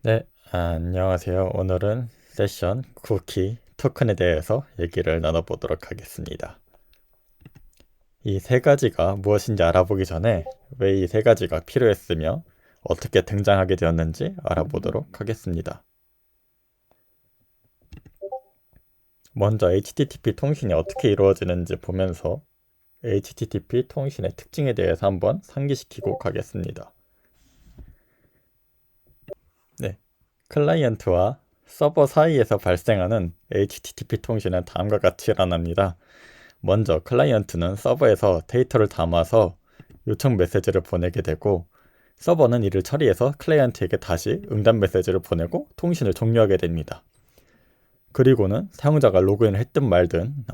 네, 안녕하세요. 오늘은 세션 쿠키 토큰에 대해서 얘기를 나눠보도록 하겠습니다. 이 세 가지가 무엇인지 알아보기 전에 왜 이 세 가지가 필요했으며 어떻게 등장하게 되었는지 알아보도록 하겠습니다. 먼저 HTTP 통신이 어떻게 이루어지는지 보면서 HTTP 통신의 특징에 대해서 한번 상기시키고 가겠습니다. 네, 클라이언트와 서버 사이에서 발생하는 HTTP 통신은 다음과 같이 일어납니다. 먼저 클라이언트는 서버에서 데이터를 담아서 요청 메시지를 보내게 되고, 서버는 이를 처리해서 클라이언트에게 다시 응답 메시지를 보내고 통신을 종료하게 됩니다. 그리고는 사용자가 로그인을 했든 말든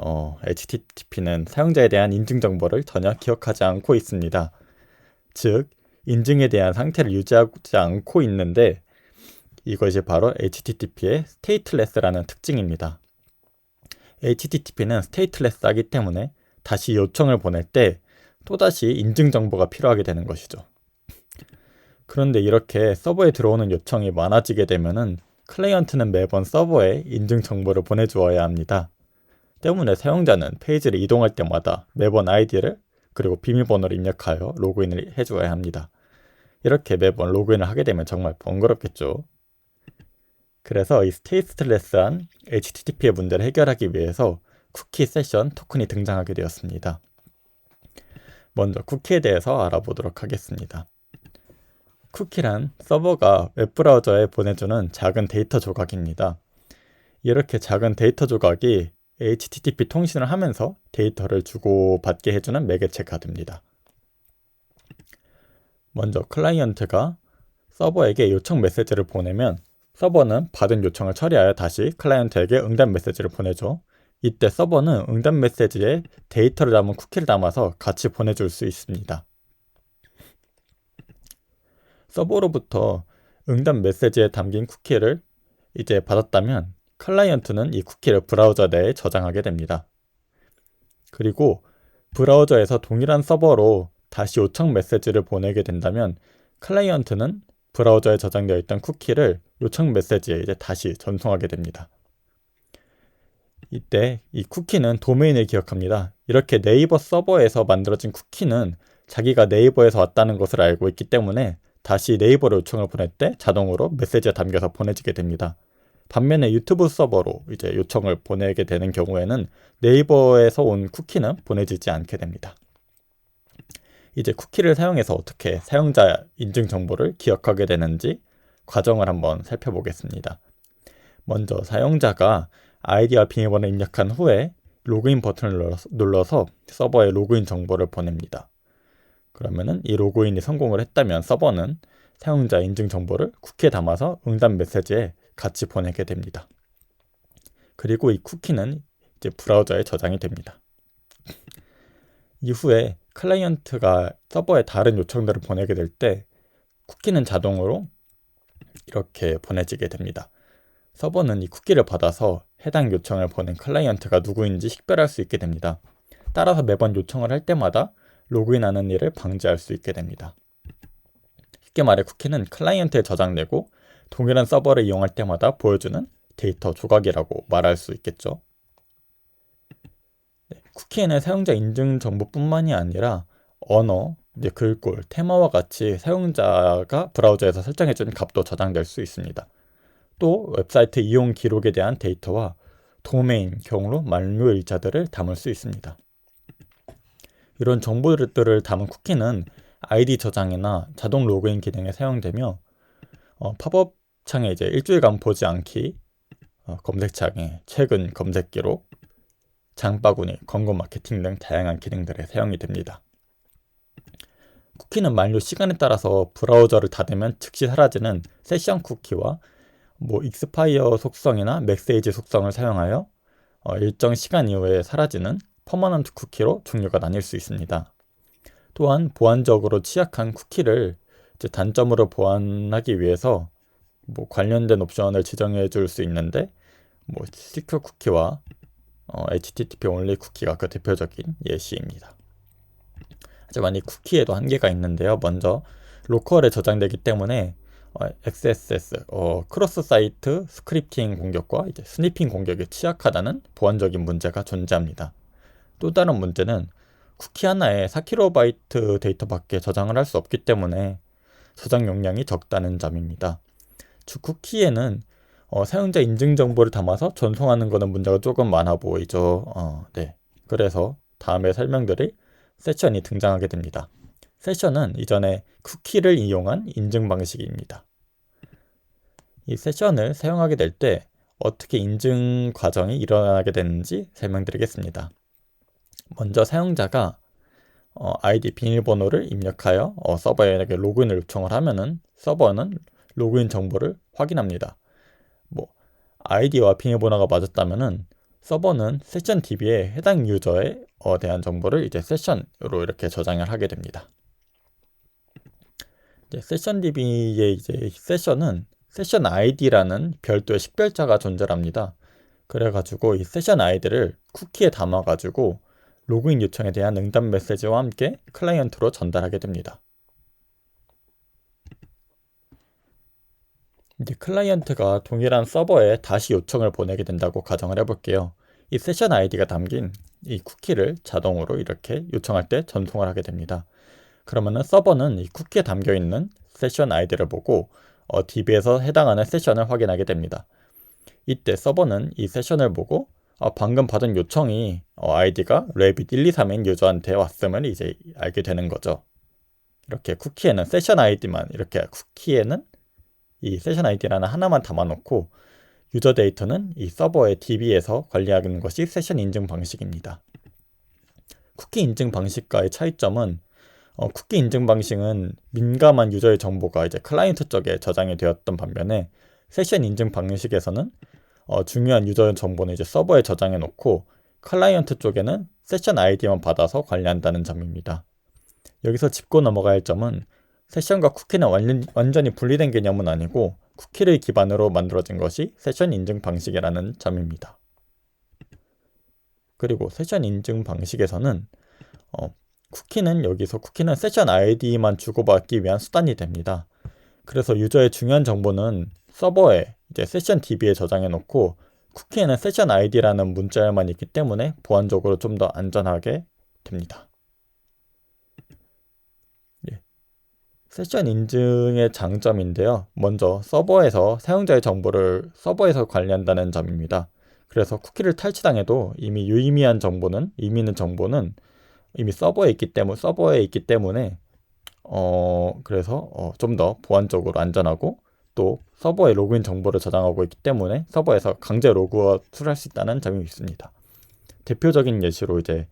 HTTP는 사용자에 대한 인증 정보를 전혀 기억하지 않고 있습니다. 즉, 인증에 대한 상태를 유지하지 않고 있는데, 이것이 바로 HTTP의 스테이트레스라는 특징입니다. HTTP는 스테이트레스하기 때문에 다시 요청을 보낼 때 또다시 인증 정보가 필요하게 되는 것이죠. 그런데 이렇게 서버에 들어오는 요청이 많아지게 되면은 클라이언트는 매번 서버에 인증 정보를 보내주어야 합니다. 때문에 사용자는 페이지를 이동할 때마다 매번 아이디를 그리고 비밀번호를 입력하여 로그인을 해주어야 합니다. 이렇게 매번 로그인을 하게 되면 정말 번거롭겠죠. 그래서 이 스테이트레스한 HTTP의 문제를 해결하기 위해서 쿠키 세션 토큰이 등장하게 되었습니다. 먼저 쿠키에 대해서 알아보도록 하겠습니다. 쿠키란 서버가 웹브라우저에 보내주는 작은 데이터 조각입니다. 이렇게 작은 데이터 조각이 HTTP 통신을 하면서 데이터를 주고받게 해주는 매개체가 됩니다. 먼저 클라이언트가 서버에게 요청 메시지를 보내면 서버는 받은 요청을 처리하여 다시 클라이언트에게 응답 메시지를 보내죠. 이때 서버는 응답 메시지에 데이터를 담은 쿠키를 담아서 같이 보내줄 수 있습니다. 서버로부터 응답 메시지에 담긴 쿠키를 이제 받았다면 클라이언트는 이 쿠키를 브라우저 내에 저장하게 됩니다. 그리고 브라우저에서 동일한 서버로 다시 요청 메시지를 보내게 된다면 클라이언트는 브라우저에 저장되어 있던 쿠키를 요청 메시지에 이제 다시 전송하게 됩니다. 이때 이 쿠키는 도메인을 기억합니다. 이렇게 네이버 서버에서 만들어진 쿠키는 자기가 네이버에서 왔다는 것을 알고 있기 때문에 다시 네이버로 요청을 보낼 때 자동으로 메시지가 담겨서 보내지게 됩니다. 반면에 유튜브 서버로 이제 요청을 보내게 되는 경우에는 네이버에서 온 쿠키는 보내지지 않게 됩니다. 이제 쿠키를 사용해서 어떻게 사용자 인증 정보를 기억하게 되는지 과정을 한번 살펴보겠습니다. 먼저 사용자가 아이디와 비밀번호를 입력한 후에 로그인 버튼을 눌러서 서버에 로그인 정보를 보냅니다. 그러면은 이 로그인이 성공을 했다면 서버는 사용자 인증 정보를 쿠키에 담아서 응답 메시지에 같이 보내게 됩니다. 그리고 이 쿠키는 이제 브라우저에 저장이 됩니다. 이후에 클라이언트가 서버에 다른 요청들을 보내게 될 때 쿠키는 자동으로 이렇게 보내지게 됩니다. 서버는 이 쿠키를 받아서 해당 요청을 보낸 클라이언트가 누구인지 식별할 수 있게 됩니다. 따라서 매번 요청을 할 때마다 로그인하는 일을 방지할 수 있게 됩니다. 쉽게 말해 쿠키는 클라이언트에 저장되고 동일한 서버를 이용할 때마다 보여주는 데이터 조각이라고 말할 수 있겠죠. 쿠키에는 사용자 인증 정보뿐만이 아니라 언어, 이제 글꼴, 테마와 같이 사용자가 브라우저에서 설정해준 값도 저장될 수 있습니다. 또 웹사이트 이용 기록에 대한 데이터와 도메인, 경로, 만료일자들을 담을 수 있습니다. 이런 정보들을 담은 쿠키는 아이디 저장이나 자동 로그인 기능에 사용되며 팝업 창에 이제 일주일간 보지 않기, 검색창에 최근 검색 기록, 장바구니, 광고 마케팅 등 다양한 기능들에 사용이 됩니다. 쿠키는 만료 시간에 따라서 브라우저를 닫으면 즉시 사라지는 세션 쿠키와 익스파이어 속성이나 맥세이지 속성을 사용하여 일정 시간 이후에 사라지는 퍼머넌트 쿠키로 종류가 나뉠 수 있습니다. 또한 보안적으로 취약한 쿠키를 이제 단점으로 보완하기 위해서 관련된 옵션을 지정해 줄 수 있는데 시큐어 쿠키와 HTTP only 쿠키가 그 대표적인 예시입니다. 하지만 이 쿠키에도 한계가 있는데요. 먼저 로컬에 저장되기 때문에 XSS, 크로스 사이트 스크립팅 공격과 이제 스니핑 공격에 취약하다는 보안적인 문제가 존재합니다. 또 다른 문제는 쿠키 하나에 4KB 데이터밖에 저장을 할 수 없기 때문에 저장 용량이 적다는 점입니다. 즉 쿠키에는 사용자 인증 정보를 담아서 전송하는 것은 문제가 조금 많아 보이죠. 네. 그래서 다음에 설명드릴 세션이 등장하게 됩니다. 세션은 이전에 쿠키를 이용한 인증 방식입니다. 이 세션을 사용하게 될 때 어떻게 인증 과정이 일어나게 되는지 설명드리겠습니다. 먼저 사용자가 아이디 비밀번호를 입력하여 서버에게 로그인을 요청을 하면은 서버는 로그인 정보를 확인합니다. 뭐 아이디와 비밀번호가 맞았다면은 서버는 세션 DB에 해당 유저에 대한 정보를 이제 세션으로 이렇게 저장을 하게 됩니다. 이제 세션 DB의 이제 세션은 세션 ID라는 별도의 식별자가 존재합니다. 그래가지고 이 세션 아이디를 쿠키에 담아가지고 로그인 요청에 대한 응답 메시지와 함께 클라이언트로 전달하게 됩니다. 이제 클라이언트가 동일한 서버에 다시 요청을 보내게 된다고 가정을 해볼게요. 이 세션 아이디가 담긴 이 쿠키를 자동으로 이렇게 요청할 때 전송을 하게 됩니다. 그러면은 서버는 이 쿠키에 담겨 있는 세션 아이디를 보고 DB에서 해당하는 세션을 확인하게 됩니다. 이때 서버는 이 세션을 보고 방금 받은 요청이 아이디가 rabbit123인 유저한테 왔음을 이제 알게 되는 거죠. 이렇게 쿠키에는 세션 아이디만 이렇게 쿠키에는 이 세션 아이디라는 하나만 담아놓고 유저 데이터는 이 서버의 DB에서 관리하는 것이 세션 인증 방식입니다. 쿠키 인증 방식과의 차이점은 쿠키 인증 방식은 민감한 유저의 정보가 이제 클라이언트 쪽에 저장이 되었던 반면에 세션 인증 방식에서는 중요한 유저 정보는 이제 서버에 저장해 놓고 클라이언트 쪽에는 세션 아이디만 받아서 관리한다는 점입니다. 여기서 짚고 넘어가야 할 점은 세션과 쿠키는 완전히 분리된 개념은 아니고 쿠키를 기반으로 만들어진 것이 세션 인증 방식이라는 점입니다. 그리고 세션 인증 방식에서는 쿠키는 세션 아이디만 주고받기 위한 수단이 됩니다. 그래서 유저의 중요한 정보는 서버에 이제 세션 DB에 저장해 놓고 쿠키에는 세션 아이디라는 문자열만 있기 때문에 보안적으로 좀 더 안전하게 됩니다. 세션 인증의 장점인데요. 먼저 서버에서 사용자의 정보를 서버에서 관리한다는 점입니다. 그래서 쿠키를 탈취당해도 이미 유의미한 정보는 이미 서버에 있기 때문에 그래서 좀 더 보안적으로 안전하고 또 서버에 로그인 정보를 저장하고 있기 때문에 서버에서 강제 로그아웃을 할 수 있다는 점이 있습니다. 대표적인 예시로 이제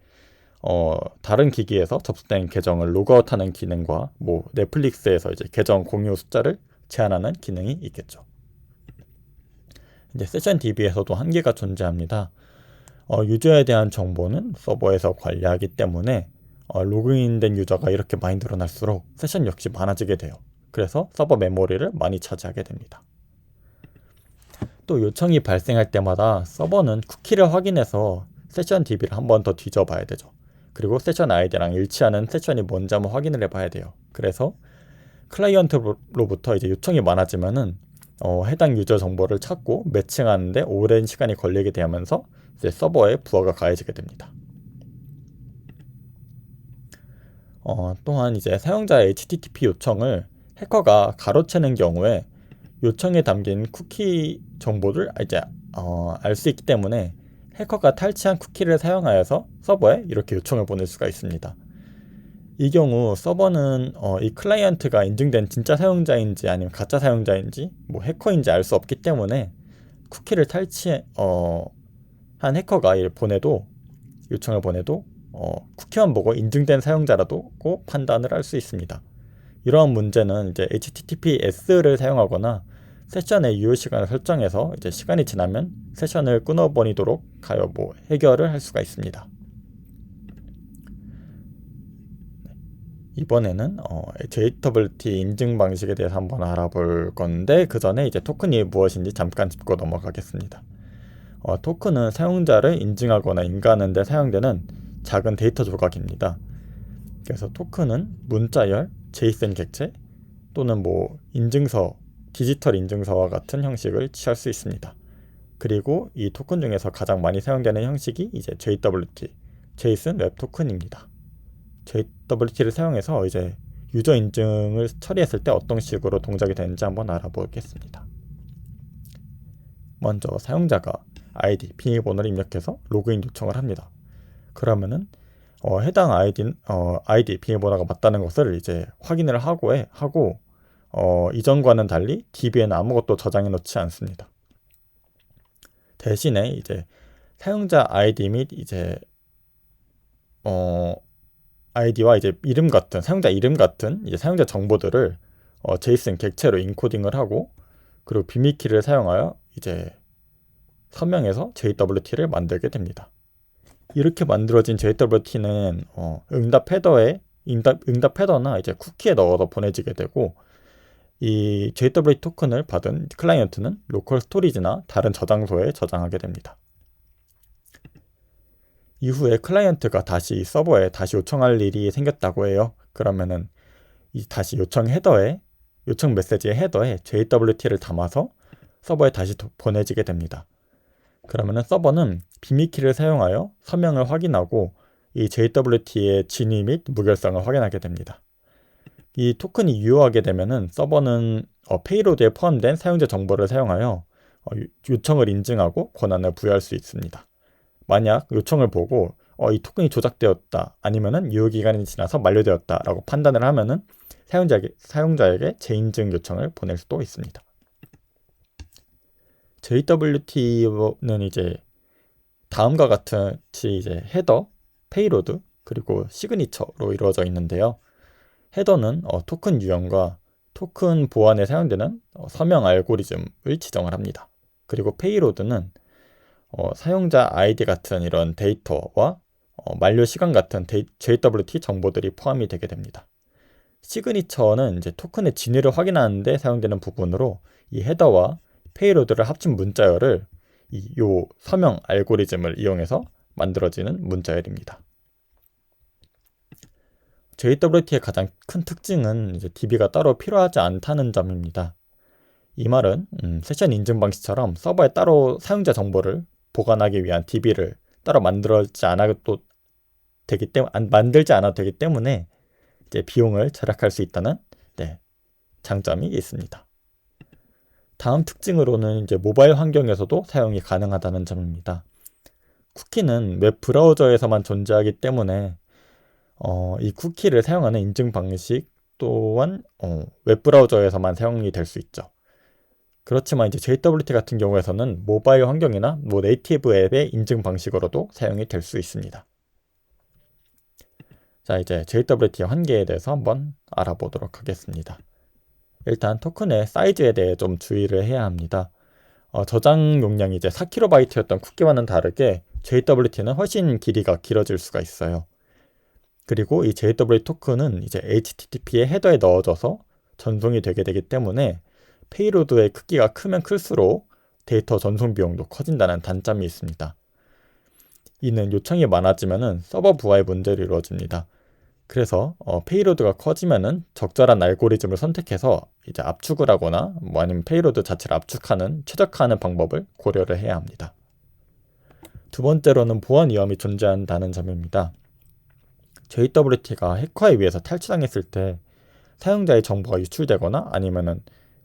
다른 기기에서 접속된 계정을 로그아웃하는 기능과 뭐 넷플릭스에서 이제 계정 공유 숫자를 제한하는 기능이 있겠죠. 이제 세션 DB에서도 한계가 존재합니다. 유저에 대한 정보는 서버에서 관리하기 때문에 로그인된 유저가 이렇게 많이 늘어날수록 세션 역시 많아지게 돼요. 그래서 서버 메모리를 많이 차지하게 됩니다. 또 요청이 발생할 때마다 서버는 쿠키를 확인해서 세션 DB를 한 번 더 뒤져봐야 되죠. 그리고 세션 아이디랑 일치하는 세션이 뭔지 한번 확인을 해봐야 돼요. 그래서 클라이언트로부터 이제 요청이 많아지면은 해당 유저 정보를 찾고 매칭하는데 오랜 시간이 걸리게 되면서 이제 서버에 부하가 가해지게 됩니다. 또한 이제 사용자의 HTTP 요청을 해커가 가로채는 경우에 요청에 담긴 쿠키 정보를 이제 알 수 있기 때문에 해커가 탈취한 쿠키를 사용하여서 서버에 이렇게 요청을 보낼 수가 있습니다. 이 경우 서버는 이 클라이언트가 인증된 진짜 사용자인지 아니면 가짜 사용자인지 뭐 해커인지 알 수 없기 때문에 쿠키를 탈취한 해커가 요청을 보내도 쿠키만 보고 인증된 사용자라도 판단을 할 수 있습니다. 이러한 문제는 이제 HTTPS를 사용하거나 세션의 유효 시간을 설정해서 이제 시간이 지나면 세션을 끊어버리도록 하여 해결을 할 수가 있습니다. 이번에는 JWT 인증 방식에 대해서 한번 알아볼 건데 그 전에 이제 토큰이 무엇인지 잠깐 짚고 넘어가겠습니다. 토큰은 사용자를 인증하거나 인가하는 데 사용되는 작은 데이터 조각입니다. 그래서 토큰은 문자열, 제이슨 객체 또는 인증서 디지털 인증서와 같은 형식을 취할 수 있습니다. 그리고 이 토큰 중에서 가장 많이 사용되는 형식이 이제 JWT, JSON 웹 토큰입니다. JWT를 사용해서 이제 유저 인증을 처리했을 때 어떤 식으로 동작이 되는지 한번 알아보겠습니다. 먼저 사용자가 아이디, 비밀번호를 입력해서 로그인 요청을 합니다. 그러면은 해당 아이디 비밀번호가 맞다는 것을 이제 확인을 하고 이전과는 달리 DB에는 아무것도 저장해 놓지 않습니다. 대신에 이제 사용자 아이디 및 이제 아이디와 이제 사용자 이름 같은 이제 사용자 정보들을 JSON 객체로 인코딩을 하고 그리고 비밀키를 사용하여 이제 서명해서 JWT를 만들게 됩니다. 이렇게 만들어진 JWT는 응답 헤더나 이제 쿠키에 넣어서 보내지게 되고 이 JWT 토큰을 받은 클라이언트는 로컬 스토리지나 다른 저장소에 저장하게 됩니다. 이후에 클라이언트가 다시 서버에 다시 요청할 일이 생겼다고 해요. 그러면은 이 다시 요청 메시지의 헤더에 JWT를 담아서 서버에 다시 보내지게 됩니다. 그러면은 서버는 비밀키를 사용하여 서명을 확인하고 이 JWT의 진위 및 무결성을 확인하게 됩니다. 이 토큰이 유효하게 되면은 서버는 페이로드에 포함된 사용자 정보를 사용하여 요청을 인증하고 권한을 부여할 수 있습니다. 만약 요청을 보고 이 토큰이 조작되었다 아니면은 유효기간이 지나서 만료되었다라고 판단을 하면은 사용자에게 재인증 요청을 보낼 수도 있습니다. JWT는 이제 다음과 같이 이제 헤더, 페이로드, 그리고 시그니처로 이루어져 있는데요. 헤더는 토큰 유형과 토큰 보안에 사용되는 서명 알고리즘을 지정을 합니다. 그리고 페이로드는 사용자 아이디 같은 이런 데이터와 만료 시간 같은 JWT 정보들이 포함이 되게 됩니다. 시그니처는 이제 토큰의 진위를 확인하는 데 사용되는 부분으로 이 헤더와 페이로드를 합친 문자열을 요 서명 알고리즘을 이용해서 만들어지는 문자열입니다. JWT의 가장 큰 특징은 이제 DB가 따로 필요하지 않다는 점입니다. 이 말은 세션 인증 방식처럼 서버에 따로 사용자 정보를 보관하기 위한 DB를 따로 만들지 않아도 되기 때문에 이제 비용을 절약할 수 있다는 장점이 있습니다. 다음 특징으로는 이제 모바일 환경에서도 사용이 가능하다는 점입니다. 쿠키는 웹 브라우저에서만 존재하기 때문에 이 쿠키를 사용하는 인증 방식 또한 웹 브라우저에서만 사용이 될 수 있죠. 그렇지만 이제 JWT 같은 경우에서는 모바일 환경이나 네이티브 앱의 인증 방식으로도 사용이 될 수 있습니다. 자, 이제 JWT의 한계에 대해서 한번 알아보도록 하겠습니다. 일단 토큰의 사이즈에 대해 좀 주의를 해야 합니다. 저장 용량이 이제 4KB였던 쿠키와는 다르게 JWT는 훨씬 길이가 길어질 수가 있어요. 그리고 이 JWT 토큰은 이제 HTTP의 헤더에 넣어져서 전송이 되게 되기 때문에 페이로드의 크기가 크면 클수록 데이터 전송 비용도 커진다는 단점이 있습니다. 이는 요청이 많아지면은 서버 부하의 문제로 이루어집니다. 그래서 페이로드가 커지면은 적절한 알고리즘을 선택해서 이제 압축을 하거나 아니면 페이로드 자체를 최적화하는 방법을 고려를 해야 합니다. 두 번째로는 보안 위험이 존재한다는 점입니다. JWT가 해커에 의해서 탈취당했을 때 사용자의 정보가 유출되거나 아니면은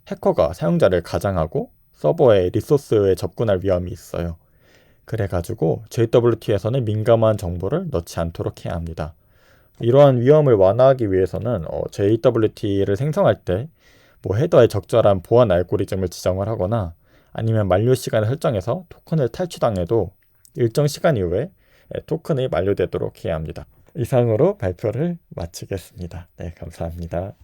해커가 사용자를 가장하고 서버의 리소스에 접근할 위험이 있어요. 그래가지고 JWT에서는 민감한 정보를 넣지 않도록 해야 합니다. 이러한 위험을 완화하기 위해서는 JWT를 생성할 때 헤더에 적절한 보안 알고리즘을 지정을 하거나 아니면 만료 시간을 설정해서 토큰을 탈취당해도 일정 시간 이후에 토큰이 만료되도록 해야 합니다. 이상으로 발표를 마치겠습니다. 네, 감사합니다.